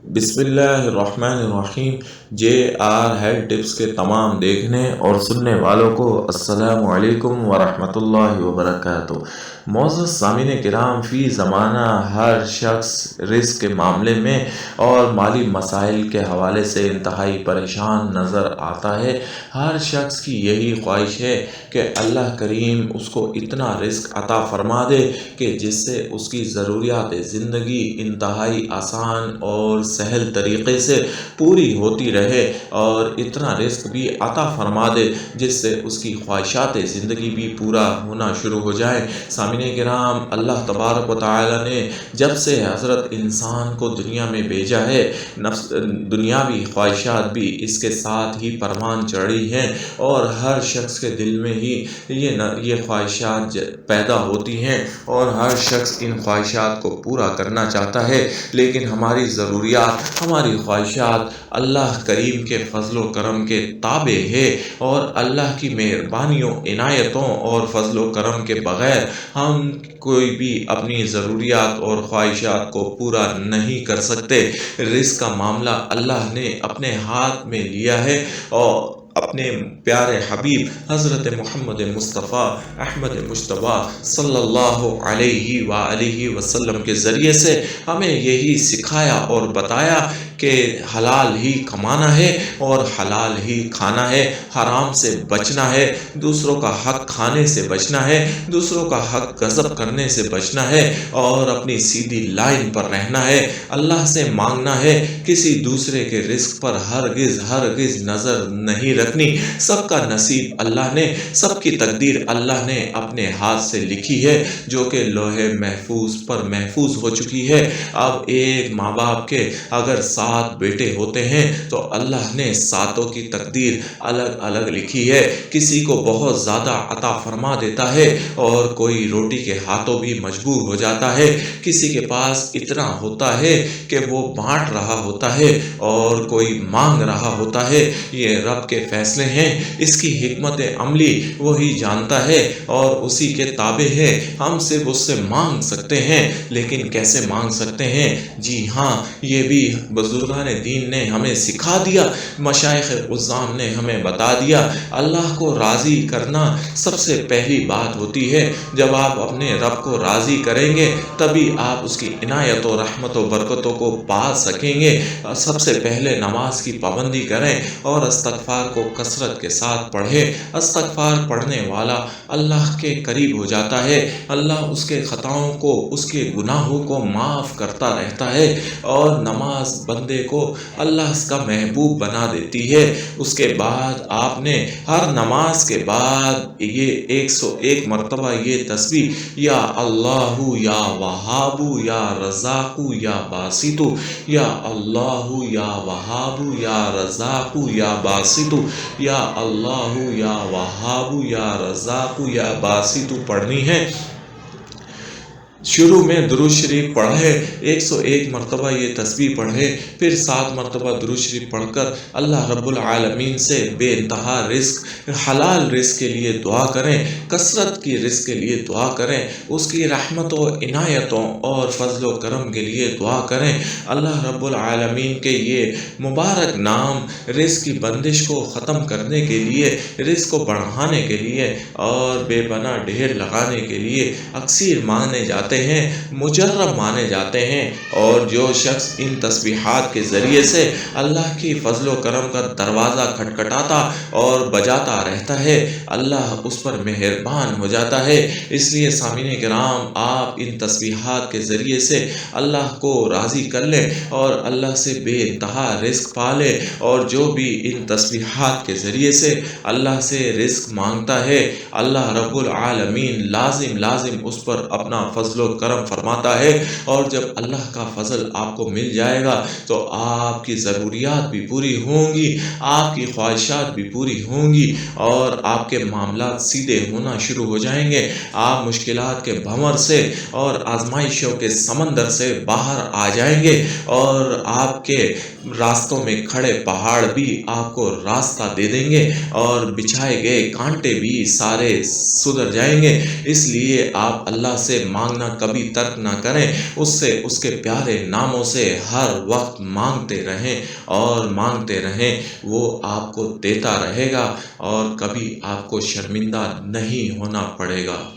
بسم اللہ الرحمن الرحیم۔ جے آر ہیلتھ ٹپس کے تمام دیکھنے اور سننے والوں کو السلام علیکم ورحمۃ اللہ وبرکاتہ۔ معزز سامعین کرام، فی زمانہ ہر شخص رزق کے معاملے میں اور مالی مسائل کے حوالے سے انتہائی پریشان نظر آتا ہے۔ ہر شخص کی یہی خواہش ہے کہ اللہ کریم اس کو اتنا رزق عطا فرما دے کہ جس سے اس کی ضروریات زندگی انتہائی آسان اور سہل طریقے سے پوری ہوتی رہے، اور اتنا رزق بھی عطا فرما دے جس سے اس کی خواہشات زندگی بھی پورا ہونا شروع ہو جائے۔ سامعین کرام، اللہ تبارک و تعالی نے جب سے حضرت انسان کو دنیا میں بھیجا ہے، دنیاوی خواہشات بھی اس کے ساتھ ہی پروان چڑھی ہیں، اور ہر شخص کے دل میں ہی یہ خواہشات پیدا ہوتی ہیں، اور ہر شخص ان خواہشات کو پورا کرنا چاہتا ہے۔ لیکن ہماری ضروریات، ہماری خواہشات اللہ کریم کے فضل و کرم کے تابع ہے، اور اللہ کی مہربانیوں، عنایتوں اور فضل و کرم کے بغیر ہم کوئی بھی اپنی ضروریات اور خواہشات کو پورا نہیں کر سکتے۔ رزق کا معاملہ اللہ نے اپنے ہاتھ میں لیا ہے، اور اپنے پیارے حبیب حضرت محمد مصطفیٰ احمد مجتبیٰ صلی اللہ علیہ وآلہ وسلم کے ذریعے سے ہمیں یہی سکھایا اور بتایا کہ حلال ہی کمانا ہے اور حلال ہی کھانا ہے، حرام سے بچنا ہے، دوسروں کا حق کھانے سے بچنا ہے، دوسروں کا حق غصب کرنے سے بچنا ہے، اور اپنی سیدھی لائن پر رہنا ہے، اللہ سے مانگنا ہے، کسی دوسرے کے رزق پر ہرگز نظر نہیں رکھنی۔ سب کا نصیب اللہ نے، سب کی تقدیر اللہ نے اپنے ہاتھ سے لکھی ہے، جو کہ لوح محفوظ پر محفوظ ہو چکی ہے۔ اب ایک ماں باپ کے اگر 7 بیٹے ہوتے ہیں تو اللہ نے 7 کی تقدیر الگ الگ لکھی ہے۔ کسی کو بہت زیادہ عطا فرما دیتا ہے اور کوئی روٹی کے ہاتھوں بھی مجبور ہو جاتا ہے، کسی کے پاس اتنا ہوتا ہے کہ وہ بانٹ رہا ہوتا ہے اور کوئی مانگ رہا ہوتا ہے۔ یہ رب کے فیصلے ہیں، اس کی حکمت عملی وہی جانتا ہے اور اسی کے تابع ہے۔ ہم صرف اس سے مانگ سکتے ہیں، لیکن کیسے مانگ سکتے ہیں؟ جی ہاں، یہ بھی بزرگان دین نے ہمیں سکھا دیا، مشائخ عظام نے ہمیں بتا دیا۔ اللہ کو راضی کرنا سب سے پہلی بات ہوتی ہے۔ جب آپ اپنے رب کو راضی کریں گے تبھی آپ اس کی عنایت و رحمت و برکتوں کو پا سکیں گے۔ سب سے پہلے نماز کی پابندی کریں اور استغفار کو کثرت کے ساتھ پڑھیں۔ استغفار پڑھنے والا اللہ کے قریب ہو جاتا ہے، اللہ اس کے خطاؤں کو، اس کے گناہوں کو معاف کرتا رہتا ہے، اور نماز بندے کو اللہ کا محبوب بنا دیتی ہے۔ اس کے بعد آپ نے ہر نماز کے بعد یہ 101 مرتبہ یہ تسبیح، یا اللہ یا وہاب یا رزاق یا باسط، یا اللہ یا وہاب یا رزاق یا باسط، یا اللہ یا وہاب یا رزاق یا باسط پڑھنی ہے۔ شروع میں درود شریف پڑھے، 101 مرتبہ یہ تسبیح پڑھے، پھر 7 مرتبہ درود شریف پڑھ کر اللہ رب العالمین سے بے انتہا رزق، حلال رزق کے لیے دعا کریں، کثرت کی رزق کے لیے دعا کریں، اس کی رحمت و عنایتوں اور فضل و کرم کے لیے دعا کریں۔ اللہ رب العالمین کے یہ مبارک نام رزق کی بندش کو ختم کرنے کے لیے، رزق کو بڑھانے کے لیے اور بے پناہ ڈھیر لگانے کے لیے اکثر مانے جاتے ہیں، مجرب مانے جاتے ہیں، اور جو شخص ان تسبیحات کے ذریعے سے اللہ کی فضل و کرم کا دروازہ کھٹکھٹاتا اور بجاتا رہتا ہے، اللہ اس پر مہربان ہو جاتا ہے۔ اس لیے سامعین کرام، آپ ان تسبیحات کے ذریعے سے اللہ کو راضی کر لیں اور اللہ سے بے انتہا رزق پا لیں، اور جو بھی ان تسبیحات کے ذریعے سے اللہ سے رزق مانگتا ہے، اللہ رب العالمین لازم اس پر اپنا فضل و کرم فرماتا ہے، اور جب اللہ کا فضل آپ کو مل جائے گا تو آپ کی ضروریات بھی پوری ہوں گی، آپ کی خواہشات بھی پوری ہوں گی، اور آپ کے معاملات سیدھے ہونا شروع ہو جائیں گے۔ آپ مشکلات کے بھنور سے اور آزمائشوں کے سمندر سے باہر آ جائیں گے، اور آپ کے راستوں میں کھڑے پہاڑ بھی آپ کو راستہ دے دیں گے، اور بچھائے گئے کانٹے بھی سارے سدھر جائیں گے۔ اس لیے آپ اللہ سے مانگنا کبھی ترک نہ کریں، اس سے اس کے پیارے ناموں سے ہر وقت مانگتے رہیں اور مانگتے رہیں، وہ آپ کو دیتا رہے گا اور کبھی آپ کو شرمندہ نہیں ہونا پڑے گا۔